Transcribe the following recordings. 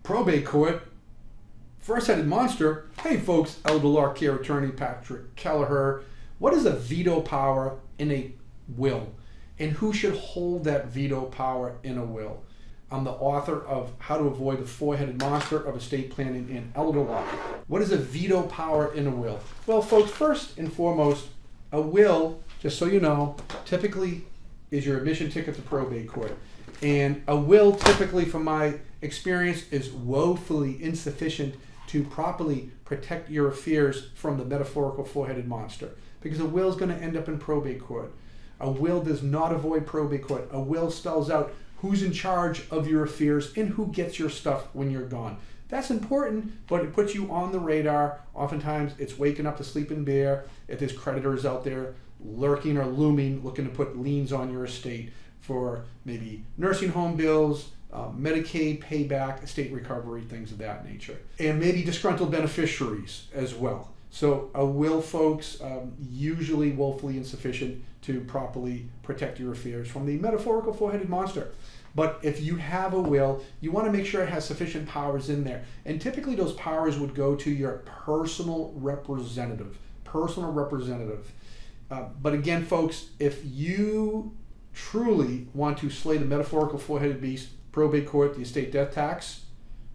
probate court, first-headed monster. Hey folks, elder law care attorney Patrick Kelleher. What is a veto power in a will? And who should hold that veto power in a will? I'm the author of How to Avoid the Four-Headed Monster of Estate Planning and Elder Law. What is a veto power in a will? Well, folks, first and foremost, a will, just so you know, typically is your admission ticket to probate court. And a will, typically from my experience, is woefully insufficient to properly protect your affairs from the metaphorical four-headed monster. Because a will is going to end up in probate court. A will does not avoid probate court. A will spells out who's in charge of your affairs and who gets your stuff when you're gone. That's important, but it puts you on the radar. Oftentimes, it's waking up the sleeping bear if there's creditors out there lurking or looming, looking to put liens on your estate for maybe nursing home bills, Medicaid payback, estate recovery, things of that nature. And maybe disgruntled beneficiaries as well. So a will, folks, usually woefully insufficient to properly protect your affairs from the metaphorical four-headed monster. But if you have a will, you want to make sure it has sufficient powers in there. And typically those powers would go to your personal representative. But again, folks, if you truly want to slay the metaphorical four-headed beast, probate court, the estate death tax,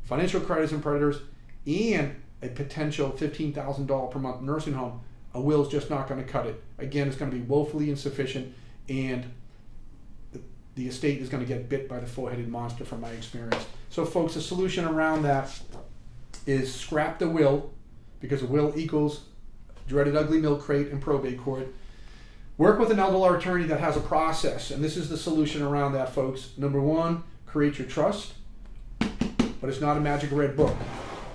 financial creditors and predators, and a potential $15,000 per month nursing home, a will is just not going to cut it. Again, it's going to be woefully insufficient, and the estate is going to get bit by the four-headed monster from my experience. So folks, the solution around that is scrap the will, because a will equals dreaded ugly milk crate in probate court. Work with an elder law attorney that has a process, and this is the solution around that, folks. Number one, create your trust, but it's not a magic red book.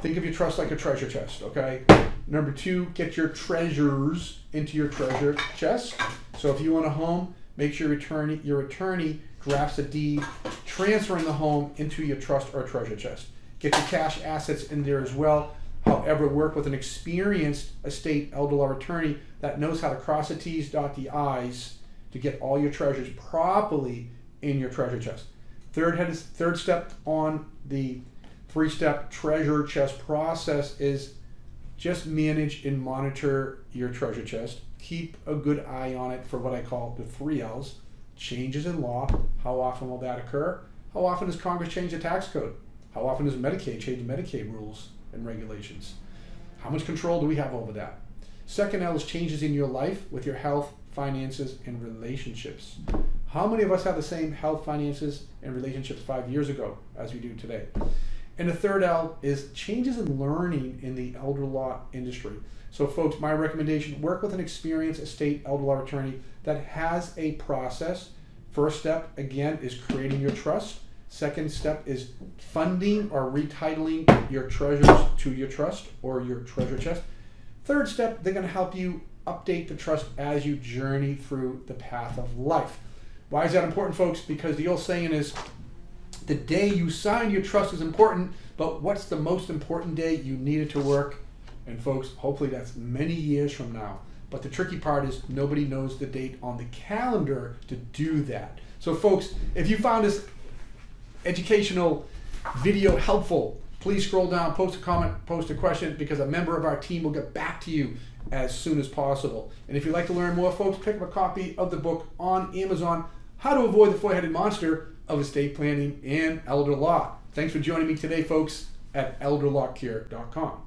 Think of your trust like a treasure chest, okay? Number two, get your treasures into your treasure chest. So if you own a home, make sure your attorney drafts a deed transferring the home into your trust or treasure chest. Get your cash assets in there as well. However, work with an experienced estate elder law attorney that knows how to cross the T's, dot the I's to get all your treasures properly in your treasure chest. Third step on the three-step treasure chest process is just manage and monitor your treasure chest. Keep a good eye on it for what I call the 3 L's. Changes in law. How often will that occur? How often does Congress change the tax code? How often does Medicaid change Medicaid rules and regulations? How much control do we have over that? Second L is changes in your life with your health, finances, and relationships. How many of us have the same health, finances, and relationships 5 years ago as we do today? And the third L is changes in learning in the elder law industry. So folks, my recommendation, work with an experienced estate elder law attorney that has a process. First step, again, is creating your trust. Second step is funding or retitling your treasures to your trust or your treasure chest. Third step, they're going to help you update the trust as you journey through the path of life. Why is that important, folks? Because the old saying is, the day you sign your trust is important, but what's the most important day you need it to work? And folks, hopefully that's many years from now. But the tricky part is nobody knows the date on the calendar to do that. So folks, if you found this educational video helpful, please scroll down, post a comment, post a question, because a member of our team will get back to you as soon as possible. And if you'd like to learn more, folks, pick up a copy of the book on Amazon, How to Avoid the Four-Headed Monster of Estate Planning and Elder Law. Thanks for joining me today, folks, at elderlawcare.com.